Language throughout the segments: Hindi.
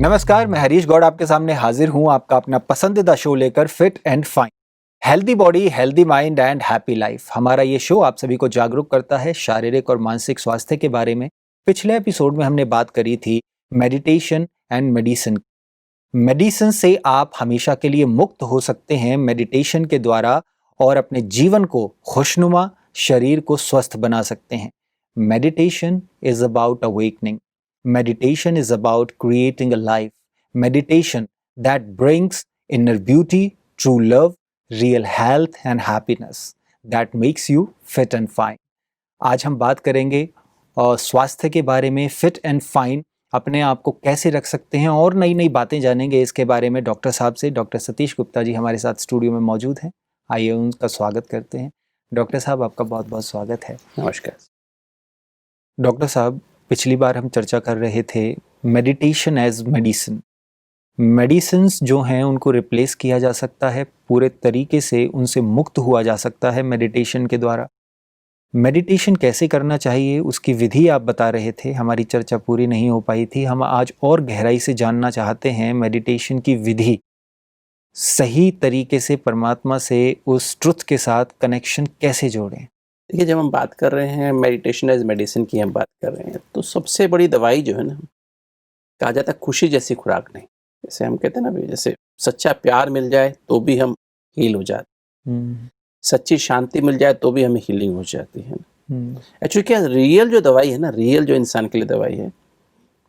नमस्कार, मैं हरीश गौड़ आपके सामने हाजिर हूं आपका अपना पसंदीदा शो लेकर fit and fine. Healthy body, healthy mind and happy life. हमारा ये शो आप सभी को जागरूक करता है शारीरिक और मानसिक स्वास्थ्य के बारे में। पिछले एपिसोड में हमने बात करी थी मेडिटेशन एंड मेडिसिन। मेडिसिन से आप हमेशा के लिए मुक्त हो सकते हैं मेडिटेशन के द्वारा और अपने जीवन को खुशनुमा, शरीर को स्वस्थ बना सकते हैं। Meditation is about awakening. Meditation is about creating a life. Meditation that brings inner beauty, true love, real health and happiness that makes you fit and fine. आज हम बात करेंगे स्वास्थ्य के बारे में। फिट एंड फाइन अपने आप को कैसे रख सकते हैं और नई नई बातें जानेंगे इसके बारे में डॉक्टर साहब से। डॉक्टर सतीश गुप्ता जी हमारे साथ स्टूडियो में मौजूद हैं। आइए उनका स्वागत करते हैं। डॉक्टर साहब, आपका बहुत बहुत स्वागत है। नमस्कार। डॉक्टर साहब, पिछली बार हम चर्चा कर रहे थे मेडिटेशन एज मेडिसिन। मेडिसिन्स जो हैं उनको रिप्लेस किया जा सकता है, पूरे तरीके से उनसे मुक्त हुआ जा सकता है मेडिटेशन के द्वारा। मेडिटेशन कैसे करना चाहिए उसकी विधि आप बता रहे थे। हमारी चर्चा पूरी नहीं हो पाई थी। हम आज और गहराई से जानना चाहते हैं मेडिटेशन की विधि, सही तरीके से परमात्मा से उस ट्रुथ के साथ कनेक्शन कैसे जोड़ें। देखिए, जब हम बात कर रहे हैं मेडिटेशन एज मेडिसिन की हम बात कर रहे हैं, तो सबसे बड़ी दवाई जो है ना, कहा जाता है खुशी जैसी खुराक नहीं। जैसे हम कहते हैं ना, जैसे सच्चा प्यार मिल जाए तो भी हम हील हो जाते, सच्ची शांति मिल जाए तो भी हमें हीलिंग हो जाती है। एक्चुअली क्या रियल जो दवाई है ना, रियल जो इंसान के लिए दवाई है,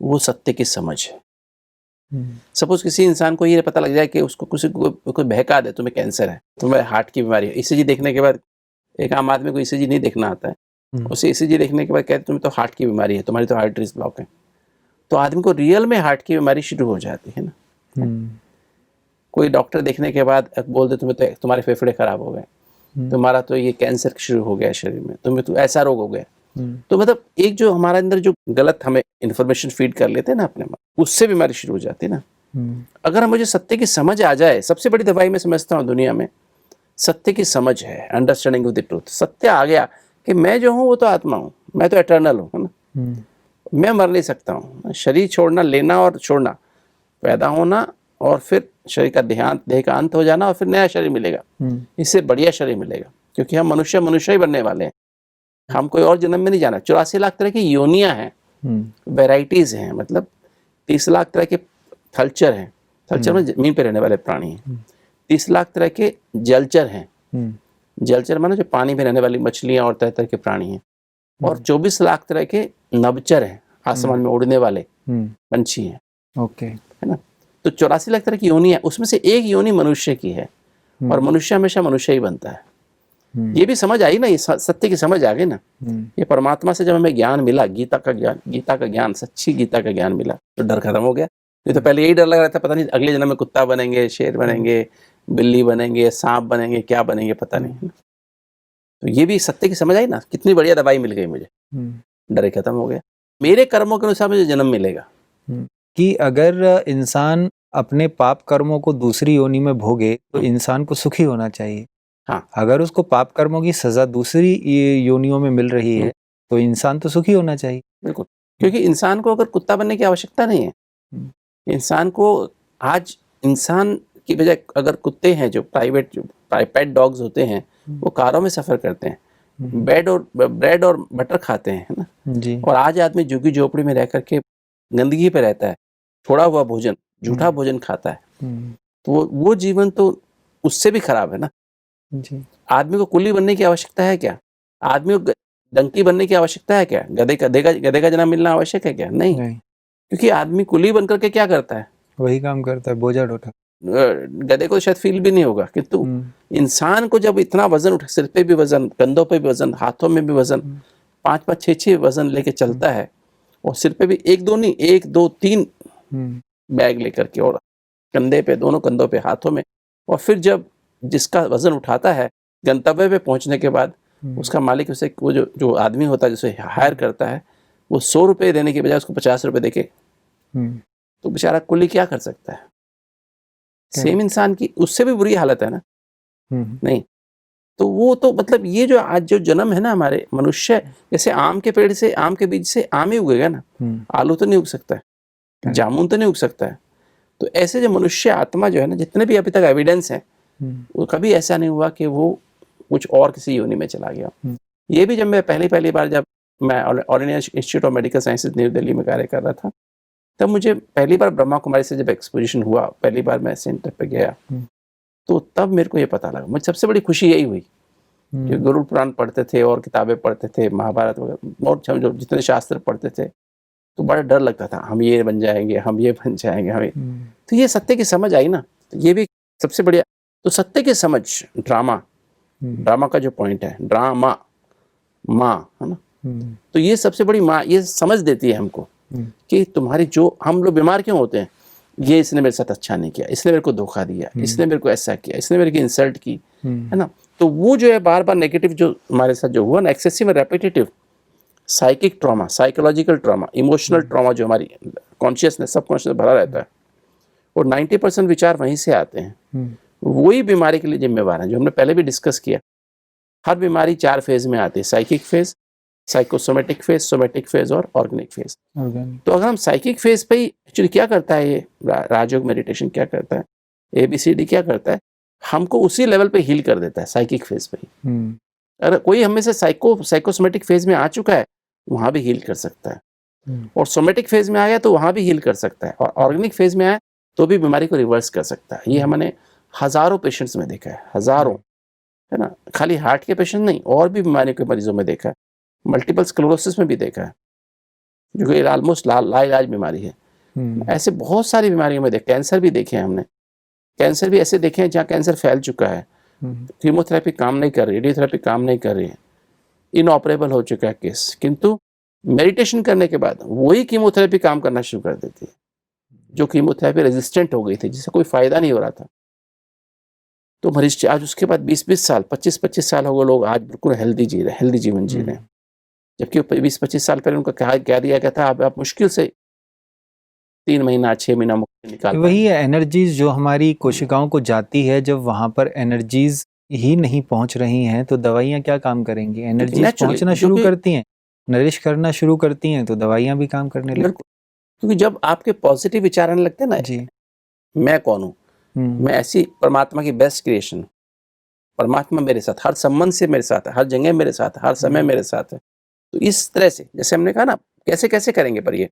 वो सत्य की समझ है। सपोज किसी इंसान को ये पता लग जाए कि उसको कोई बहका दे, तुम्हें कैंसर है, तुम्हें हार्ट की बीमारी है। ECG देखने के बाद, एक आम आदमी को ECG नहीं देखना आता है, उसे ECG देखने के बाद कहते तुम्हें तो हार्ट की बीमारी है, तुम्हारी तो आर्टरीज ब्लॉक है, तो आदमी को रियल में हार्ट की बीमारी शुरू हो जाती है ना। कोई डॉक्टर देखने के बाद बोल दे तुम्हें तो तुम्हारे फेफड़े खराब हो गए, तुम्हारा तो ये कैंसर शुरू हो गया शरीर में, तुम्हें तो ऐसा रोग हो गया। तो मतलब एक जो हमारा अंदर जो गलत हमें इंफॉर्मेशन फीड कर लेते हैं ना अपने में, उससे बीमारी शुरू हो जाती है ना। अगर हम मुझे सत्य की समझ आ जाए, सबसे बड़ी दवाई मैं समझता हूँ दुनिया में सत्य की समझ है, अंडरस्टैंडिंग ऑफ द ट्रूथ। सत्य आ गया कि मैं जो हूँ वो तो आत्मा हूँ, मैं तो एटर्नल हूँ, है ना। मैं मर नहीं सकता हूँ। शरीर छोड़ना, लेना और छोड़ना, पैदा होना और फिर शरीर का देह का अंत हो जाना और फिर नया शरीर मिलेगा, इससे बढ़िया शरीर मिलेगा, क्योंकि हम मनुष्य ही बनने वाले हैं। हम कोई और जन्म में नहीं जाना। 84 लाख तरह की योनियां हैं, वेराइटीज हैं, मतलब 30 लाख तरह के थलचर हैं। थलचर में जमीन पे रहने वाले प्राणी हैं। 30 लाख तरह के जलचर हैं। जलचर मानो जो पानी में रहने वाली मछलियां और तरह तरह के प्राणी हैं। और 24 लाख तरह के नभचर हैं, आसमान में उड़ने वाले पंछी हैं। ओके, है ना। तो 84 लाख तरह की योनि है, उसमें से एक योनि मनुष्य की है, और मनुष्य हमेशा मनुष्य ही बनता है। ये भी समझ आई ना, ये सत्य की समझ आ गई ना। ये परमात्मा से जब हमें ज्ञान मिला, गीता का ज्ञान, सच्ची गीता का ज्ञान मिला, तो डर खत्म हो गया। नहीं तो पहले यही डर लग रहा था, पता नहीं अगले जन्म में कुत्ता बनेंगे, शेर बनेंगे, बिल्ली बनेंगे, सांप बनेंगे, क्या बनेंगे पता नहीं। तो ये भी सत्य की समझ आई ना, कितनी बढ़िया दवाई मिल गई मुझे, डर खत्म हो गया। मेरे कर्मों के अनुसार मुझे जन्म मिलेगा। कि अगर इंसान अपने पाप कर्मों को दूसरी योनि में भोगे तो इंसान को सुखी होना चाहिए। हाँ, अगर उसको पाप कर्मों की सजा दूसरी योनियों में मिल रही है तो इंसान तो सुखी होना चाहिए। बिल्कुल, क्योंकि इंसान को अगर कुत्ता बनने की आवश्यकता नहीं है। इंसान को आज, इंसान की बजाय अगर कुत्ते हैं जो पेट डॉग्स होते हैं, वो कारों में सफर करते हैं, ब्रेड और बटर खाते हैं, है ना जी। और आज आदमी झुग्गी झोपड़ी में रह करके गंदगी पे रहता है, छोड़ा हुआ भोजन, झूठा भोजन खाता है। तो वो जीवन तो उससे भी खराब है ना जी। आदमी को कुली बनने की आवश्यकता है क्या? आदमी को डंकी बनने की आवश्यकता है क्या? गधे का जन्म मिलना आवश्यक है क्या? नहीं। क्योंकि आदमी कुली बन करके क्या करता है? वही काम करता है, बोझा ढोता। गधे को शायद फील भी नहीं होगा, किंतु इंसान को जब इतना वजन उठा, सिर पे भी वजन, कंधों पे भी वजन, हाथों में भी वजन, 5-5, 6-6 वजन लेके चलता है, और सिर पे भी 1-2 नहीं, 1-2-3 बैग लेकर के, और कंधे पे, दोनों कंधों पे, हाथों में। और फिर जब जिसका वजन उठाता है, गंतव्य पे पहुंचने के बाद उसका मालिक उसे, वो जो आदमी होता है जिसे हायर करता है, वो 100 रुपये देने के बजाय उसको 50 रुपये देके, तो बेचारा कुली क्या कर सकता है? सेम इंसान की उससे भी बुरी हालत है ना। नहीं तो वो तो मतलब ये जो आज जो जन्म है ना हमारे मनुष्य, जैसे आम के पेड़ से, आम के बीज से आम ही उगेगा ना, आलू तो नहीं उग सकता है, जामुन तो नहीं उग सकता है, तो ऐसे जो मनुष्य आत्मा जो है ना, जितने भी अभी तक एविडेंस हैं, वो कभी ऐसा नहीं हुआ कि वो कुछ और किसी योनि में चला गया। ये भी जब मैं पहली बार जब मैं all India institute of medical sciences new Delhi में कार्य कर रहा था, तब मुझे पहली बार ब्रह्मा कुमारी से जब एक्सपोजिशन हुआ, पहली बार मैं सेंटर पे गया, तो तब मेरे को ये पता लगा। मुझे सबसे बड़ी खुशी यही हुई कि गुरु पुराण पढ़ते थे और किताबें पढ़ते थे, महाभारत वगैरह और जो जितने शास्त्र पढ़ते थे, तो बड़ा डर लगता था, हम ये बन जाएंगे, हम ये बन जाएंगे, हमें। तो ये सत्य की समझ आई ना, तो ये भी सबसे बढ़िया। तो सत्य की समझ, ड्रामा का जो पॉइंट है, ड्रामा माँ है ना, तो ये सबसे बड़ी माँ ये समझ देती है हमको कि तुम्हारी जो, हम लोग बीमार क्यों होते हैं, ये इसने मेरे साथ अच्छा नहीं किया, इसने मेरे को धोखा दिया, इसने मेरे को ऐसा किया, इसने मेरे को इंसल्ट की, है ना। तो वो जो है बार बार नेगेटिव जो हमारे साथ जो हुआ ना, excessive repetitive psychic trauma, psychological trauma, emotional trauma, जो हमारी कॉन्शियसनेस, सबकॉन्शियस भरा रहता है, और 90% विचार वहीं से आते हैं, वही बीमारी के लिए जिम्मेवार है, जो हमने पहले भी डिस्कस किया। हर बीमारी 4 फेज में आती है, psychic phase, psychosomatic phase, somatic phase और ऑर्गेनिक फेज। तो अगर हम साइकिक फेज पे ही एक्चुअली क्या करता है ये राजयोग मेडिटेशन क्या करता है, ABCD क्या करता है, हमको उसी लेवल पे हील कर देता है, साइकिक फेज पे ही। अगर कोई हमें से साइकोसोमेटिक फेज में आ चुका है, वहां भी हील कर सकता है, और सोमेटिक फेज में आ गया तो वहां भी हील कर सकता है, और ऑर्गेनिक फेज में आया तो भी बीमारी को रिवर्स कर सकता है। ये हमने हजारों पेशेंट्स में देखा है, हजारों, है ना, खाली हार्ट के पेशेंट नहीं, और भी बीमारियों के मरीजों में देखा है, मल्टीपल स्क्लेरोसिस में भी देखा है, जो कि ऑलमोस्ट लाइलाज बीमारी है। ऐसे बहुत सारी बीमारियों में कैंसर भी देखे हैं हमने, कैंसर भी ऐसे देखे हैं जहाँ कैंसर फैल चुका है, कीमोथेरेपी काम नहीं कर रही, रेडियोथेरेपी काम नहीं कर रही है, इनऑपरेबल हो चुका है केस, किंतु मेडिटेशन करने के बाद वही कीमोथेरेपी काम करना शुरू कर देती है, जो कीमोथेरेपी रेजिस्टेंट हो गई थी, जिससे कोई फायदा नहीं हो रहा था। तो मरीज आज उसके बाद 20-20 साल, 25-25 साल हो गए, लोग आज बिल्कुल हेल्दी जी रहे, हेल्दी जीवन जी रहे हैं, जबकि 20-25 साल पहले उनका कह दिया गया था आप मुश्किल से 3 महीना 6 महीना मुक्ति निकाल वही है, एनर्जीज जो हमारी कोशिकाओं को जाती है, जब वहां पर एनर्जीज ही नहीं पहुंच रही हैं तो दवाइयां क्या काम करेंगी। एनर्जीज पहुंचना शुरू करती हैं, नरिश करना शुरू करती हैं, तो दवाइयां भी काम करने लगती हैं। क्योंकि जब आपके पॉजिटिव विचार आने लगते हैं ना, जी मैं कौन हूँ, मैं ऐसी परमात्मा की बेस्ट क्रिएशन, परमात्मा मेरे साथ हर संबंध से मेरे साथ है, हर जगह मेरे साथ है, हर समय मेरे साथ है। तो इस तरह से जैसे हमने कहा ना, कैसे कैसे करेंगे, पर ये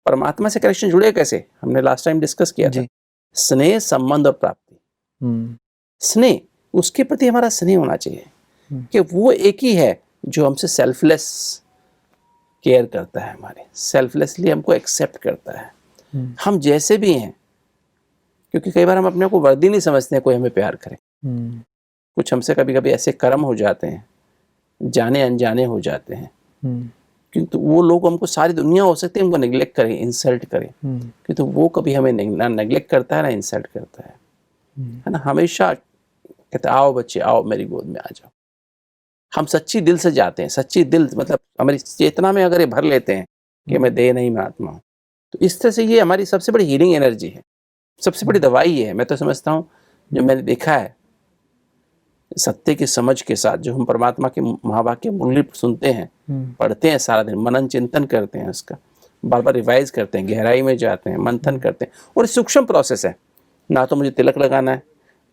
परमात्मा से कनेक्शन जुड़े कैसे, हमने लास्ट टाइम डिस्कस किया था, स्नेह, संबंध और प्राप्ति। स्नेह, उसके प्रति हमारा स्नेह होना चाहिए कि वो एक ही है जो हमसे सेल्फलेस केयर करता है, हमारे सेल्फलेसली हमको एक्सेप्ट करता है, हम जैसे भी हैं। क्योंकि कई बार हम अपने को वर्दी नहीं समझते हैं कोई हमें प्यार करे, कुछ हमसे कभी कभी ऐसे कर्म हो जाते हैं, जाने अनजाने हो जाते हैं, किंतु वो लोग हमको, सारी दुनिया हो सकती है हमको नेग्लेक्ट करे, इंसल्ट करे, किंतु वो कभी हमें ना नेग्लेक्ट करता है ना इंसल्ट करता है ना। हमेशा कहते आओ बच्चे आओ मेरी गोद में आ जाओ। हम सच्ची दिल से जाते हैं, सच्ची दिल मतलब हमारी चेतना में अगर ये भर लेते हैं कि मैं देह नहीं मैं आत्मा हूँ, तो इस तरह से ये हमारी सबसे बड़ी हीलिंग एनर्जी है, सबसे बड़ी दवाई है। मैं तो समझता हूँ, जो मैंने देखा है सत्य की समझ के साथ, जो हम परमात्मा के महावाक्य मूल्य सुनते हैं, पढ़ते हैं, सारा दिन मनन चिंतन करते हैं, उसका बार बार रिवाइज करते हैं, गहराई में जाते हैं, मंथन करते हैं, और सूक्ष्म प्रोसेस है। ना तो मुझे तिलक लगाना है,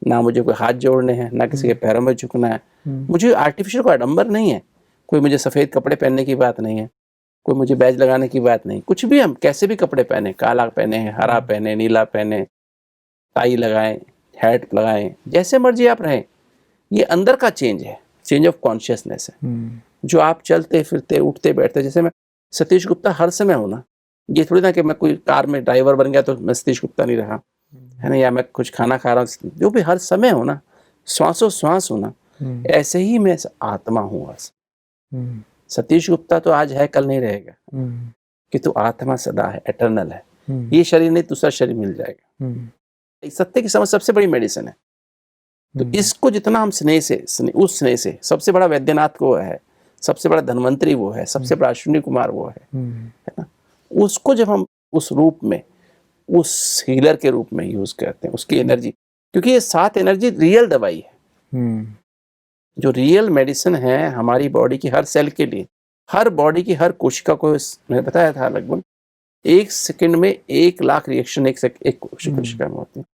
ना मुझे कोई हाथ जोड़ने हैं, ना किसी के पैरों में झुकना है, मुझे आर्टिफिशियल कोई आडंबर नहीं है, कोई मुझे सफ़ेद कपड़े पहनने की बात नहीं है, कोई मुझे बैज लगाने की बात नहीं, कुछ भी हम कैसे भी कपड़े पहने, काला पहने, हरा पहने, नीला पहने, टाई लगाएं, हैट लगाएं, जैसे मर्जी आप रहें, ये अंदर का चेंज है, चेंज ऑफ कॉन्शियसनेस है, जो आप चलते फिरते उठते बैठते। जैसे मैं सतीश गुप्ता हर समय हूँ ना, ये थोड़ी ना कि मैं कोई कार में ड्राइवर बन गया तो मैं सतीश गुप्ता नहीं रहा, है ना, या मैं कुछ खाना खा रहा हूँ, जो भी हर समय हो ना, श्वासों श्वास हो ना, ऐसे ही मैं आत्मा हूँ। सतीश गुप्ता तो आज है कल नहीं रहेगा, कि तो आत्मा सदा है, एटर्नल है, ये शरीर नहीं दूसरा शरीर मिल जाएगा। सत्य की समझ सबसे बड़ी मेडिसिन है। तो इसको जितना हम स्नेह से, उस स्नेह से, सबसे बड़ा वैद्यनाथ वो है, सबसे बड़ा धन्वंतरी वो है, सबसे बड़ा अश्विनी कुमार वो है ना, उसको जब हम उस रूप में, उस हीलर के रूप में यूज करते हैं, उसकी एनर्जी, क्योंकि ये 7 एनर्जी रियल दवाई है, जो रियल मेडिसिन है हमारी बॉडी की हर सेल के लिए, हर बॉडी की हर कोशिका को। मैंने बताया था लगभग 1 सेकंड में 1 लाख रिएक्शन एक कोशिका में होती है।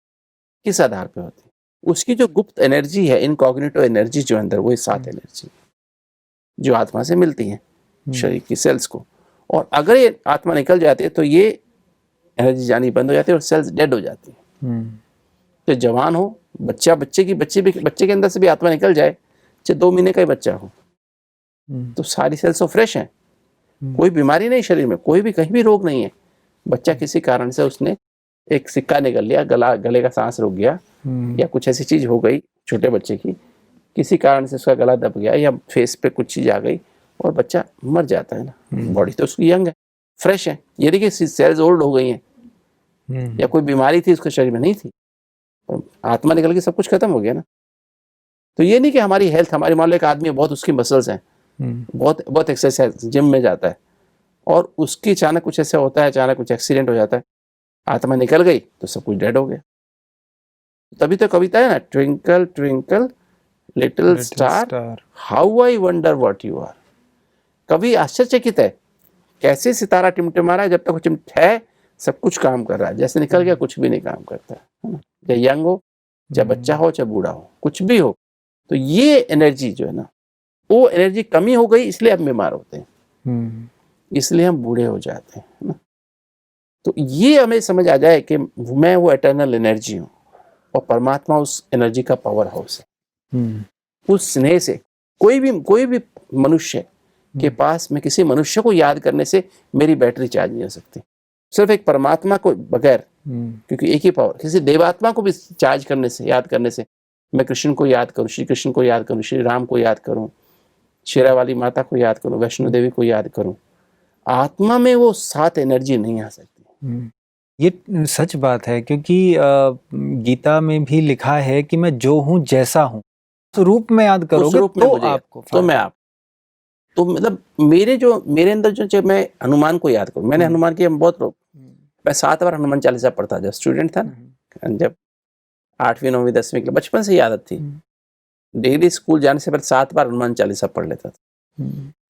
किस आधार पे होती है? उसकी जो गुप्त एनर्जी है, इनकॉग्निटो एनर्जी जो अंदर, वो 7 एनर्जी जो आत्मा से मिलती है शरीर की सेल्स को। और अगर ये आत्मा निकल जाती है तो ये एनर्जी जानी बंद हो जाती है और सेल्स डेड हो जाती है। तो जवान हो, बच्चे के अंदर से भी आत्मा निकल जाए, चाहे 2 महीने का ही बच्चा हो, तो सारी सेल्स तो फ्रेश हैं, कोई बीमारी नहीं शरीर में, कोई भी कहीं भी रोग नहीं है। बच्चा किसी कारण से उसने एक सिक्का निकल लिया, गले का सांस रुक गया, या कुछ ऐसी चीज हो गई छोटे बच्चे की, किसी कारण से उसका गला दब गया या फेस पे कुछ चीज आ गई और बच्चा मर जाता है ना। बॉडी तो उसकी यंग है, फ्रेश है, ये देखिए सेल्स ओल्ड हो गई हैं, या कोई बीमारी थी उसके शरीर में नहीं थी, और आत्मा निकल के सब कुछ खत्म हो गया ना। तो ये नहीं कि हमारी हेल्थ, हमारी मान लो एक आदमी है, बहुत उसकी मसल्स हैं, बहुत एक्सरसाइज जिम में जाता है, और उसकी अचानक कुछ ऐसा होता है, अचानक कुछ एक्सीडेंट हो जाता है, आत्मा निकल गई तो सब कुछ डेड हो गया। तभी तो कविता है ना, twinkle twinkle little star how I wonder what you are. कभी आश्चर्यचकित है कैसे सितारा टिमटिमा रहा है, जब तक वो है सब कुछ काम कर रहा है, जैसे निकल गया कुछ भी नहीं काम करता है ना। चाहे यंग हो, चाहे बच्चा हो, चाहे बूढ़ा हो, कुछ भी हो। तो ये एनर्जी जो है ना, वो एनर्जी कमी हो गई, इसलिए हम बीमार होते हैं, इसलिए हम बूढ़े हो जाते हैं ना। तो ये हमें समझ आ जाए कि मैं वो एटर्नल एनर्जी हूँ और परमात्मा उस एनर्जी का पावर हाउस है। उस स्नेह से कोई भी मनुष्य के पास, मैं किसी मनुष्य को याद करने से मेरी बैटरी चार्ज नहीं हो सकती, सिर्फ एक परमात्मा को बगैर, क्योंकि एक ही पावर, किसी देवात्मा को भी चार्ज करने से, याद करने से, मैं कृष्ण को याद करूं, श्री कृष्ण को याद करूं, श्री राम को याद करूं, शेरा वाली माता को याद करूं, वैष्णो देवी को याद करूं, आत्मा में वो 7 एनर्जी नहीं आ सकती। ये सच बात है, क्योंकि गीता में भी लिखा है कि मैं जो हूँ जैसा हूँ, उस रूप में याद करोगे तो आपको, तो मैं आप, तो मतलब मेरे अंदर जो मैं हनुमान को याद करूं, मैंने हनुमान की बहुत लोग, मैं 7 बार हनुमान चालीसा पढ़ता जब स्टूडेंट था ना, जब 8वीं 9वीं 10वीं के, बचपन से ही आदत थी, डेली स्कूल जाने से पहले 7 बार हनुमान चालीसा पढ़ लेता था।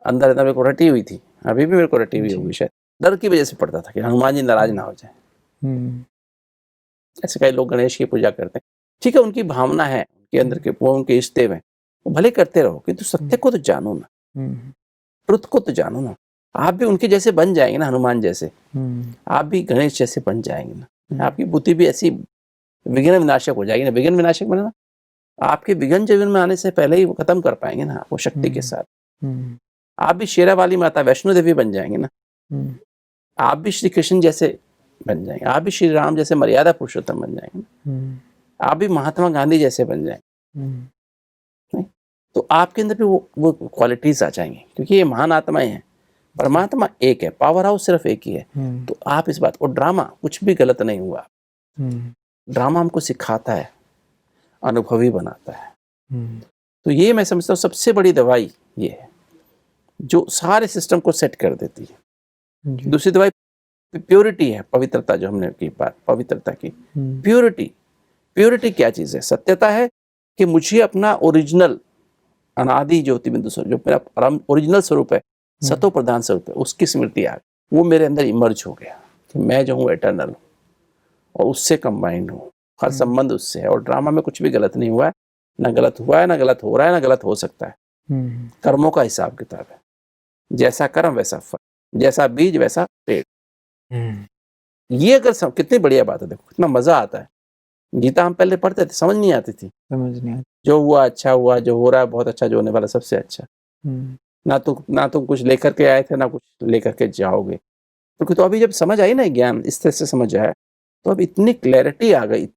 अंदर मेरे को रटी हुई थी, अभी भी मेरे को रटी हुई होगी शायद, डर की वजह से पढ़ता था कि हनुमान जी नाराज ना हो जाए। ऐसे कई लोग गणेश की पूजा करते हैं, ठीक है, उनकी भावना है, उनके अंदर के, वो उनके इष्टे में, वो भले करते रहो, किंतु सत्य को तो जानो ना, ट्रुथ को तो जानो ना। आप भी उनके जैसे बन जाएंगे ना, हनुमान जैसे, आप भी गणेश जैसे बन जाएंगे ना, आपकी बुद्धि भी ऐसी विघ्न विनाशक हो जाएगी ना। विघ्न विनाशक बने ना, आपके विघ्न जीवन में आने से पहले ही वो खत्म कर पाएंगे ना, वो शक्ति के साथ। आप भी शेरा वाली माता वैष्णो देवी बन जाएंगे ना, आप भी श्री कृष्ण जैसे बन जाएंगे, आप भी श्री राम जैसे मर्यादा पुरुषोत्तम बन जाएंगे ना, आप भी महात्मा गांधी जैसे बन जाएंगे। नहीं तो आपके अंदर भी वो क्वालिटीज आ जाएंगी, क्योंकि ये महान आत्माएं हैं, परमात्मा एक है, पावर हाउस सिर्फ एक ही है। तो आप इस बात, और ड्रामा कुछ भी गलत नहीं हुआ, ड्रामा हमको सिखाता है, अनुभवी बनाता है। तो ये मैं समझता हूँ सबसे बड़ी दवाई ये है, जो सारे सिस्टम को सेट कर देती है। दूसरी दवाई प्योरिटी है, पवित्रता, जो हमने की बात पवित्रता की, प्योरिटी क्या चीज है? सत्यता है कि मुझे अपना ओरिजिनल अनादि ज्योति बिंदु स्वरूप, जो मेरा ओरिजिनल स्वरूप है, सतो प्रधान स्वरूप है, उसकी स्मृति आ गई, वो मेरे अंदर इमर्ज हो गया कि मैं जो हूँ एटर्नल हूँ और उससे कंबाइंड हूँ, हर संबंध उससे है, और ड्रामा में कुछ भी गलत नहीं हुआ है, ना गलत हुआ है, ना गलत हो रहा है, ना गलत हो सकता है। कर्मों का हिसाब किताब है, जैसा कर्म वैसा फल, जैसा बीज वैसा पेड़। ये अगर कितनी बढ़िया बात है, देखो कितना मजा आता है। गीता हम पहले पढ़ते थे, समझ नहीं आती थी, जो हुआ अच्छा हुआ, जो हो रहा है बहुत अच्छा, जो होने वाला सबसे अच्छा। ना तुम कुछ लेकर के आए थे, ना कुछ लेकर के जाओगे, क्योंकि तो अभी जब समझ आई ना, ज्ञान इस तरह से समझ आया, तो अब इतनी क्लैरिटी आ गई,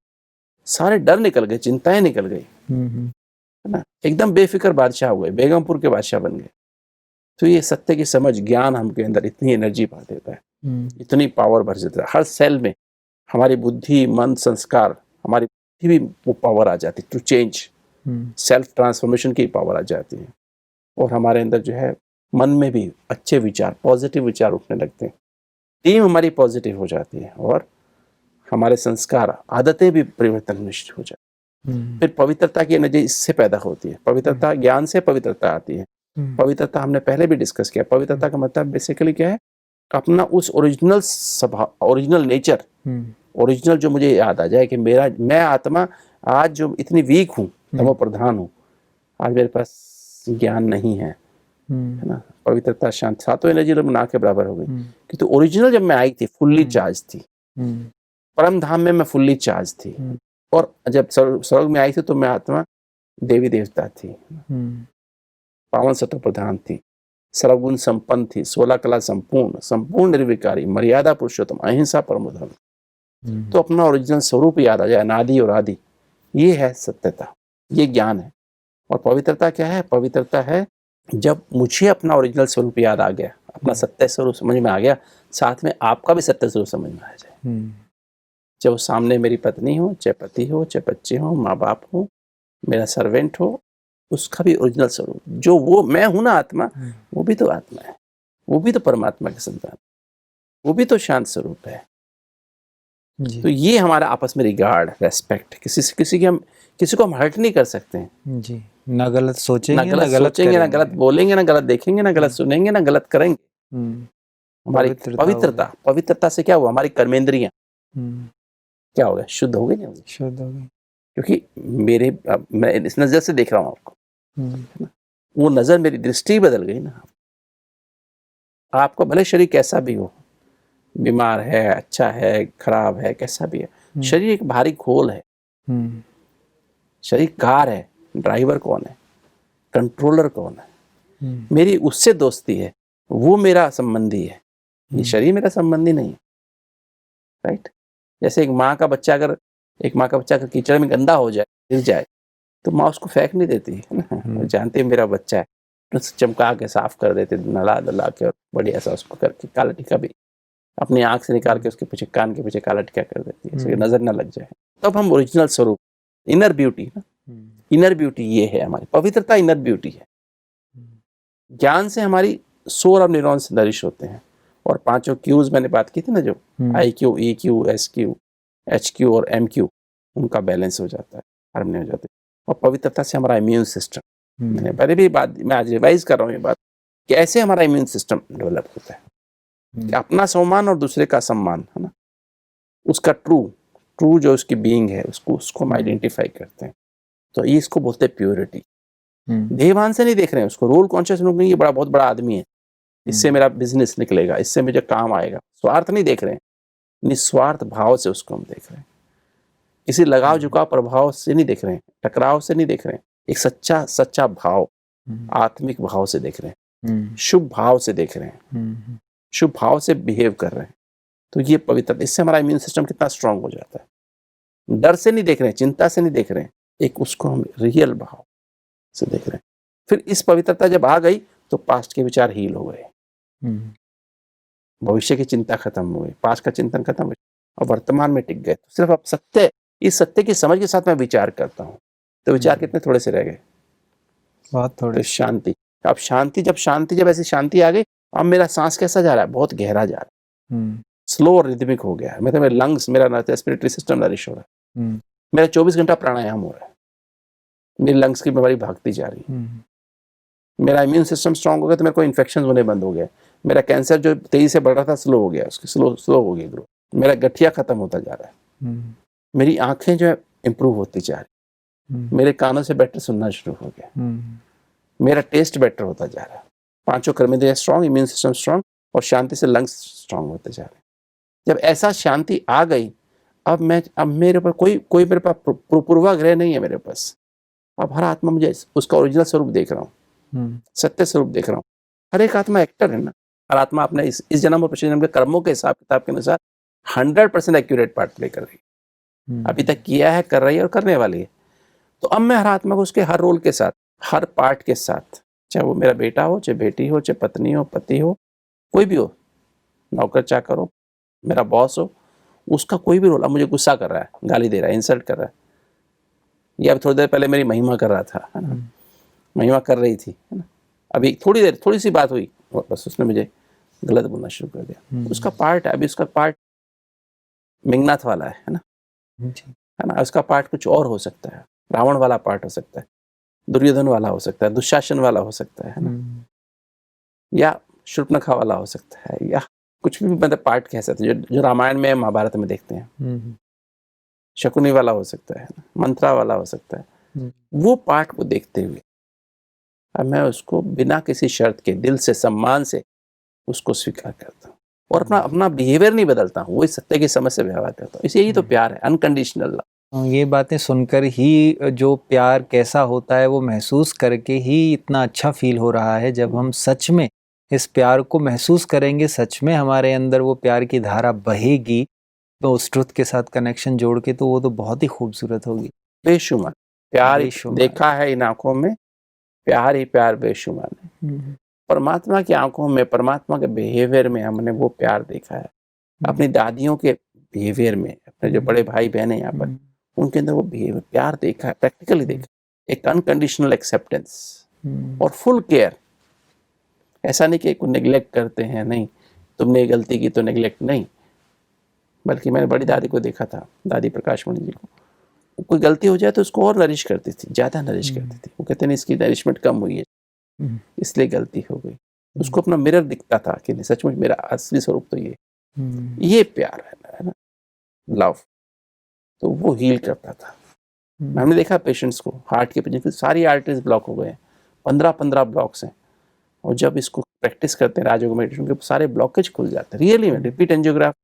सारे डर निकल गए, चिंताएं निकल गई, है ना, एकदम बेफिक्र बादशाह हो गए, बेगमपुर के बादशाह बन गए। तो ये सत्य की समझ, ज्ञान हमके अंदर इतनी एनर्जी भर देता है, इतनी पावर भर देता है, हर सेल में हमारी बुद्धि, मन, संस्कार, हमारी भी वो पावर आ जाती है टू चेंज, सेल्फ ट्रांसफॉर्मेशन की पावर आ जाती है, और हमारे अंदर जो है मन में भी अच्छे विचार, पॉजिटिव विचार उठने लगते हैं, टीम हमारी पॉजिटिव हो जाती है, और हमारे संस्कार, आदतें भी परिवर्तन निश्चित हो जाती है। फिर पवित्रता की एनर्जी इससे पैदा होती है, पवित्रता, ज्ञान से पवित्रता आती है। पवित्रता हमने पहले भी डिस्कस किया, पवित्रता का मतलब बेसिकली क्या है? अपना उस ओरिजिनल स्वभाव, ओरिजिनल नेचर, ओरिजिनल जो मुझे याद आ जाए कि मैं आत्मा आज जो इतनी वीक हूँ, तमो प्रधान हूँ, आज मेरे पास ज्ञान नहीं है, है ना, पवित्रता, शांति, सातों एनर्जी ना के बराबर हो गई। कि तो ओरिजिनल जब मैं आई थी फुल्ली चार्ज थी, परम धाम में मैं फुल्ली चार्ज थी, और जब स्वर्ग में आई थी तो मैं आत्मा देवी देवता थी, पावन सत्व प्रधान थी, सर्वगुण संपन्न थी, 16 कला संपूर्ण निर्विकारी, मर्यादा पुरुषोत्तम, अहिंसा परम धर्म। तो अपना ओरिजिनल स्वरूप याद आ जाए, अनादि और आदि, ये है सत्यता, ये ज्ञान है। और पवित्रता क्या है? पवित्रता है जब मुझे अपना ओरिजिनल स्वरूप याद आ गया, अपना सत्य स्वरूप समझ में आ गया, साथ में आपका भी सत्य स्वरूप समझ में आ जाए। चाहे वो सामने मेरी पत्नी हो, चाहे पति हो, चाहे बच्चे हो, माँ बाप हो, मेरा सर्वेंट हो, उसका भी ओरिजिनल स्वरूप, जो वो मैं हूं ना आत्मा, वो भी तो आत्मा है, वो भी तो परमात्मा के संतान, वो भी तो शांत स्वरूप है। तो ये हमारा आपस में रिगार्ड, रेस्पेक्ट, किसी को हम हर्ट नहीं कर सकते हैं जी। ना गलत सोचेंगे, ना गलत सोचेंगे, ना गलत बोलेंगे, ना गलत देखेंगे, ना गलत सुनेंगे, ना गलत करेंगे। हमारी पवित्रता से क्या हुआ? हमारी कर्मेंद्रियां क्या हो गया? शुद्ध हो गई, नहीं होगी? शुद्ध हो गई। क्योंकि मैं इस नजर से देख रहा हूँ आपको, वो नजर, मेरी दृष्टि बदल गई ना। आपको भले शरीर कैसा भी हो, बीमार है, अच्छा है, खराब है, कैसा भी है, शरीर एक भारी खोल है, शरीर कार है, ड्राइवर कौन है, कंट्रोलर कौन है? मेरी उससे दोस्ती है, वो मेरा संबंधी है, ये शरीर मेरा संबंधी नहीं है, राइट? जैसे एक माँ का बच्चा अगर कीचड़ में गंदा हो जाए, गिर जाए, तो माँ उसको फेंक नहीं देती है ना, जानते हैं मेरा बच्चा है, तो चमका के साफ कर देते, नला दला के, और बढ़िया सा उसको करके काला टीका भी अपनी आंख से निकाल के उसके पीछे, कान के पीछे काला टीका कर देती है, इसलिए नजर ना लग जाए। तब हम ओरिजिनल स्वरूप, इनर ब्यूटी ना, इनर ब्यूटी ये है हमारी पवित्रता, इनर ब्यूटी है। ज्ञान से हमारी सोल और न्यूरॉन्स नरिश होते हैं, और पांचों क्यूज मैंने बात की थी ना, जो IQ, EQ, SQ, HQ और MQ, उनका बैलेंस हो जाता है, हार्मनी हो जाती है। और पवित्रता से हमारा इम्यून सिस्टम, मैंने पहले भी बात, मैं आज रिवाइज कर रहा हूँ ये बात, कि ऐसे हमारा इम्यून सिस्टम डेवलप होता है कि अपना सम्मान और दूसरे का सम्मान, है ना, उसका ट्रू जो उसकी बीइंग है, उसको हम आइडेंटिफाई करते हैं। तो ये इसको बोलते हैं प्योरिटी। देहभान से नहीं देख रहे हैं उसको, रोल कॉन्शियस लोग नहीं, ये बहुत बड़ा आदमी है, इससे मेरा बिजनेस निकलेगा, इससे मुझे काम आएगा, स्वार्थ नहीं देख रहे हैं, निस्वार्थ भाव से उसको हम देख रहे हैं। किसी लगाव झुकाव प्रभाव से नहीं देख रहे हैं, टकराव से नहीं देख रहे हैं, एक सच्चा भाव, आत्मिक भाव से देख रहे हैं, शुभ भाव से देख रहे हैं, शुभ भाव से बिहेव कर रहे हैं। तो ये पवित्रता, इससे हमारा इम्यून सिस्टम कितना स्ट्रांग हो जाता है। डर से नहीं देख रहे हैं, चिंता से नहीं देख रहे हैं, एक उसको हम रियल भाव से देख रहे हैं। फिर इस पवित्रता जब आ गई तो पास्ट के विचार हील हो गए, भविष्य की चिंता खत्म हो गई, पास्ट का चिंतन खत्म हो गया, और वर्तमान में टिक गए। तो सिर्फ अब सत्य, इस सत्य की समझ के साथ मैं विचार करता हूँ, तो विचार कितने थोड़े से रह गए, बहुत थोड़े। तो शांति, अब जब ऐसी शांति आ गई, अब मेरा सांस कैसा जा रहा है? बहुत गहरा जा रहा है, स्लो और रिदमिक हो गया है, मतलब मेरे लंग्स, मेरा रेस्पिरेटरी सिस्टम नरिश हो रहा है, मेरा 24 घंटा प्राणायाम हो रहा है, मेरी लंग्स की बीमारी भागती जा रही है, मेरा इम्यून सिस्टम स्ट्रांग हो गया, तो मेरे को इन्फेक्शन होने बंद हो गया, मेरा कैंसर जो तेजी से बढ़ रहा था स्लो हो गया, उसकी स्लो हो गई ग्रोथ, मेरा गठिया खत्म होता जा रहा है, मेरी आंखें जो है इंप्रूव होती जा रही, मेरे कानों से बेटर सुनना शुरू हो गया, मेरा टेस्ट बेटर होता जा रहा है, पांचों कर्मेंद्रियां स्ट्रांग, इम्यून सिस्टम स्ट्रांग, और शांति से लंग्स स्ट्रांग होते जा रहे हैं। जब ऐसा शांति आ गई, अब मेरे पर कोई मेरे पास पूर्वाग्रह नहीं है मेरे पास। अब हर आत्मा मुझे उसका ओरिजिनल स्वरूप देख रहा हूँ, सत्य स्वरूप देख रहा हूँ। हर एक आत्मा एक्टर है ना, हर आत्मा अपने इस जन्म और पिछले जन्म के कर्मों के हिसाब किताब के अनुसार 100% एक्यूरेट पार्ट प्ले कर रही है, अभी तक किया है, कर रही है और करने वाली है। तो अब मैं हर आत्मा को उसके हर रोल के साथ, हर पार्ट के साथ, चाहे वो मेरा बेटा हो, चाहे बेटी हो, चाहे पत्नी हो, पति हो, कोई भी हो, नौकर चाकर हो, मेरा बॉस हो, उसका कोई भी रोल, अब मुझे गुस्सा कर रहा है, गाली दे रहा है, इंसल्ट कर रहा है, या थोड़ी देर पहले मेरी महिमा कर रहा था, है ना, महिमा कर रही थी, है ना, अभी थोड़ी सी बात हुई, बस उसने मुझे गलत बोलना शुरू कर दिया, उसका पार्ट है, अभी उसका पार्ट मेघनाथ वाला है ना, है ना, उसका पार्ट कुछ और हो सकता है, रावण वाला पार्ट हो सकता है, दुर्योधन वाला हो सकता है, दुशासन वाला हो सकता है ना, या शूर्पणखा वाला हो सकता है, या कुछ भी मतलब पार्ट कह सकते हैं जो रामायण में महाभारत में देखते हैं। हम्म, शकुनी वाला हो सकता है, मंत्रा वाला हो सकता है, हम्म, वो पार्ट को देखते हुए अब मैं उसको बिना किसी शर्त के दिल से सम्मान से उसको स्वीकार करता हूँ और अपना अपना बिहेवियर नहीं बदलता हूँ, वही सत्य की समझ से व्यवहार करता हूँ। इसे यही तो प्यार है, अनकंडीशनल लव। ये बातें सुनकर ही जो प्यार कैसा होता है वो महसूस करके ही इतना अच्छा फील हो रहा है। जब हम सच में इस प्यार को महसूस करेंगे, सच में हमारे अंदर वो प्यार की धारा बहेगी, तो उस ट्रुथ के साथ कनेक्शन जोड़ के तो वो तो बहुत ही खूबसूरत होगी। बेशुमार प्यार बेशुमार। देखा है इन आंखों में, प्यार ही प्यार बेशुमार है। परमात्मा की आंखों में, परमात्मा के बिहेवियर में हमने वो प्यार देखा है। अपनी दादियों के बिहेवियर में, अपने जो बड़े भाई बहन हैं यहाँ पर, उनके अंदर वो बिहेवियर प्यार देखा है, प्रैक्टिकली देखा, एक अनकंडीशनल एक्सेप्टेंस और फुल केयर। ऐसा नहीं कि नेग्लेक्ट करते हैं, नहीं तुमने ये गलती की तो नेग्लेक्ट नहीं, बल्कि मैंने बड़ी दादी को देखा था, दादी प्रकाश मणि जी को, कोई गलती हो जाए तो उसको और नरिश करती थी, ज़्यादा नरिश करती थी। वो कहते नहीं इसकी नरिशमेंट कम हुई है इसलिए गलती हो गई। उसको अपना मिरर दिखता था कि नहीं सचमुच मेरा असली स्वरूप तो ये प्यार है ना, लव। तो वो हील करता था। हमने देखा पेशेंट्स को, हार्ट के पेशेंट की सारी आर्टरीज ब्लॉक हो गए हैं, 15 ब्लॉक्स हैं, और जब इसको प्रैक्टिस करते हैं राजयोग मेडिटेशन के, सारे ब्लॉकेज खुल जाते हैं। रियली में रिपीट एंजियोग्राफ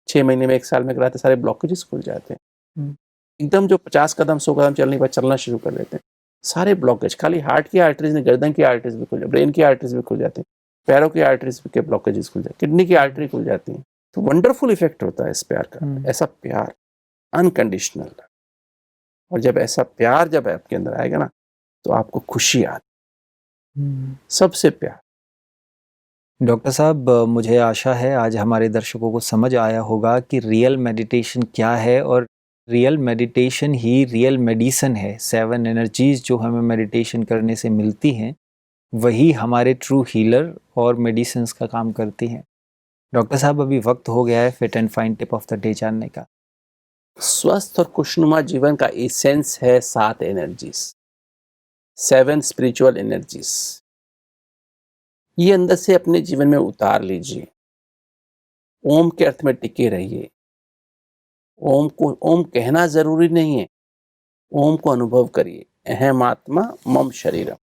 6 महीने में 1 साल में कराते, सारे ब्लॉकेजेस खुल जाते हैं। एकदम जो 50 कदम 100 कदम चलने के बाद चलना शुरू कर देते हैं, सारे ब्लॉकेज, खाली हार्ट की आर्टरीज नहीं, गर्दन की आर्टरीज भी खुल जाती, ब्रेन की आर्टरीज भी खुल जाती है, पैरों की आर्टरीज के ब्लॉकेजेस खुल जाते, किडनी की आर्टरी खुल जाती है। तो वंडरफुल इफेक्ट होता है इस प्यार का। ऐसा प्यार अनकंडीशनल, और जब ऐसा प्यार जब आपके अंदर आएगा ना, तो आपको खुशी आती, सबसे प्यार। डॉक्टर साहब, मुझे आशा है आज हमारे दर्शकों को समझ आया होगा कि रियल मेडिटेशन क्या है, और रियल मेडिटेशन ही रियल मेडिसिन है। 7 एनर्जीज जो हमें मेडिटेशन करने से मिलती हैं, वही हमारे ट्रू हीलर और मेडिसिन्स का काम करती हैं। डॉक्टर साहब, अभी वक्त हो गया है fit and fine tip of the day जानने का। स्वस्थ और खुशनुमा जीवन का एसेंस है 7 एनर्जीज, 7 स्पिरिचुअल एनर्जीज। ये अंदर से अपने जीवन में उतार लीजिए। ओम के अर्थ में टिके रहिए। ओम को ओम कहना जरूरी नहीं है, ओम को अनुभव करिए। अहम आत्मा मम शरीरम,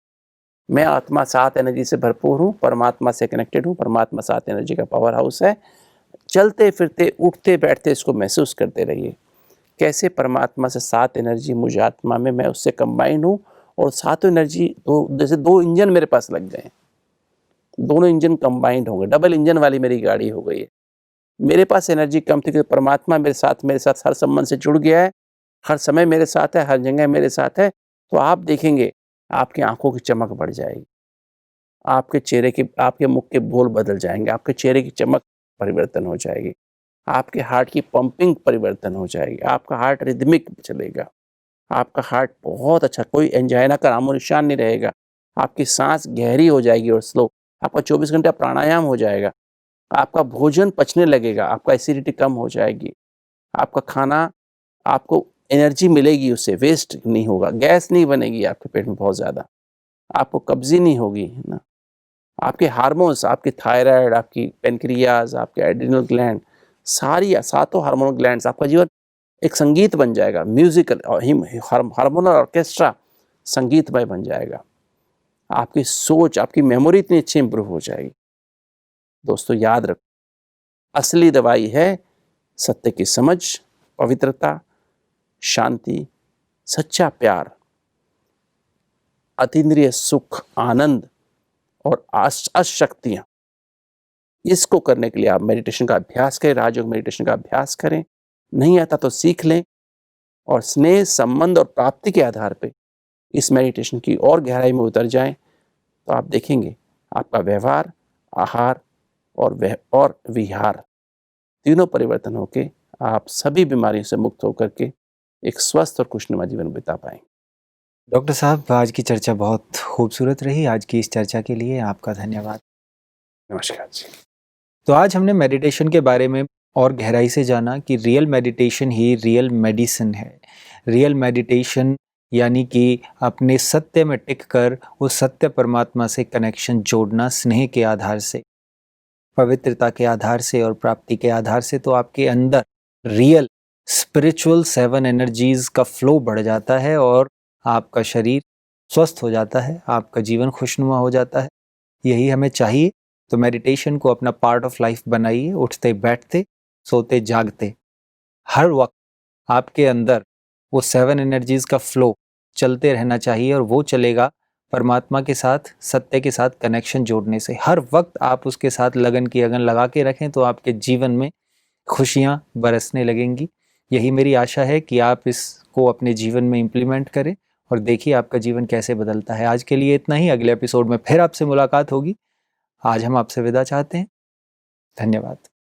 मैं आत्मा 7 एनर्जी से भरपूर हूँ, परमात्मा से कनेक्टेड हूँ। परमात्मा 7 एनर्जी का पावर हाउस है। चलते फिरते उठते बैठते इसको महसूस करते रहिए, कैसे परमात्मा से 7 एनर्जी मुझ आत्मा में, मैं उससे कंबाइन हूँ, और 7 एनर्जी जैसे 2 इंजन मेरे पास लग गए हैं, दोनों इंजन कंबाइंड हो गए, डबल इंजन वाली मेरी गाड़ी हो गई है। मेरे पास एनर्जी कम थी, क्योंकि परमात्मा मेरे साथ हर संबंध से जुड़ गया है, हर समय मेरे साथ है, हर जगह मेरे साथ है। तो आप देखेंगे आपकी आंखों की चमक बढ़ जाएगी, आपके चेहरे की, आपके मुख के बोल बदल जाएंगे, आपके चेहरे की चमक परिवर्तन हो जाएगी, आपके हार्ट की पंपिंग परिवर्तन हो जाएगी, आपका हार्ट रिदमिक चलेगा, आपका हार्ट बहुत अच्छा, कोई एंजाइना का नामो निशान नहीं रहेगा, आपकी सांस गहरी हो जाएगी और स्लो, आपका 24 घंटा प्राणायाम हो जाएगा, आपका भोजन पचने लगेगा, आपका एसिडिटी कम हो जाएगी, आपका खाना, आपको एनर्जी मिलेगी, उससे वेस्ट नहीं होगा, गैस नहीं बनेगी आपके पेट में बहुत ज़्यादा, आपको कब्जी नहीं होगी, है ना। आपके हार्मोन्स, आपकी थायराइड, आपकी पेनक्रियाज, आपके एड्रिनल ग्लैंड, सारी 7 हार्मोनल ग्लैंड्स, आपका जीवन एक संगीत बन जाएगा, म्यूजिकल हार्मोनल ऑर्केस्ट्रा संगीतमय बन जाएगा। आपकी सोच, आपकी मेमोरी इतनी अच्छी इंप्रूव हो जाएगी। दोस्तों याद रखो, असली दवाई है सत्य की समझ, पवित्रता, शांति, सच्चा प्यार, अतीन्द्रिय सुख, आनंद और अशक्तियाँ। इसको करने के लिए आप मेडिटेशन का अभ्यास करें, राजयोग मेडिटेशन का अभ्यास करें। नहीं आता तो सीख लें, और स्नेह, संबंध और प्राप्ति के आधार पे इस मेडिटेशन की और गहराई में उतर जाएं, तो आप देखेंगे आपका व्यवहार, आहार और विहार तीनों परिवर्तन होके आप सभी बीमारियों से मुक्त होकर के एक स्वस्थ और खुशनुमा जीवन बिता पाएंगे। डॉक्टर साहब, आज की चर्चा बहुत खूबसूरत रही। आज की इस चर्चा के लिए आपका धन्यवाद। नमस्कार जी। तो आज हमने मेडिटेशन के बारे में और गहराई से जाना कि रियल मेडिटेशन ही रियल मेडिसिन है। रियल मेडिटेशन यानी कि अपने सत्य में टिककर उस सत्य परमात्मा से कनेक्शन जोड़ना स्नेह के आधार से। पवित्रता के आधार से और प्राप्ति के आधार से, तो आपके अंदर रियल स्पिरिचुअल 7 एनर्जीज का फ्लो बढ़ जाता है और आपका शरीर स्वस्थ हो जाता है, आपका जीवन खुशनुमा हो जाता है। यही हमें चाहिए। तो मेडिटेशन को अपना पार्ट ऑफ लाइफ बनाइए। उठते बैठते, सोते जागते, हर वक्त आपके अंदर वो 7 एनर्जीज का फ्लो चलते रहना चाहिए, और वो चलेगा परमात्मा के साथ, सत्य के साथ कनेक्शन जोड़ने से। हर वक्त आप उसके साथ लगन की अगन लगा के रखें तो आपके जीवन में खुशियाँ बरसने लगेंगी। यही मेरी आशा है कि आप इसको अपने जीवन में इम्प्लीमेंट करें और देखिए आपका जीवन कैसे बदलता है। आज के लिए इतना ही। अगले एपिसोड में फिर आपसे मुलाकात होगी। आज हम आपसे विदा चाहते हैं। धन्यवाद।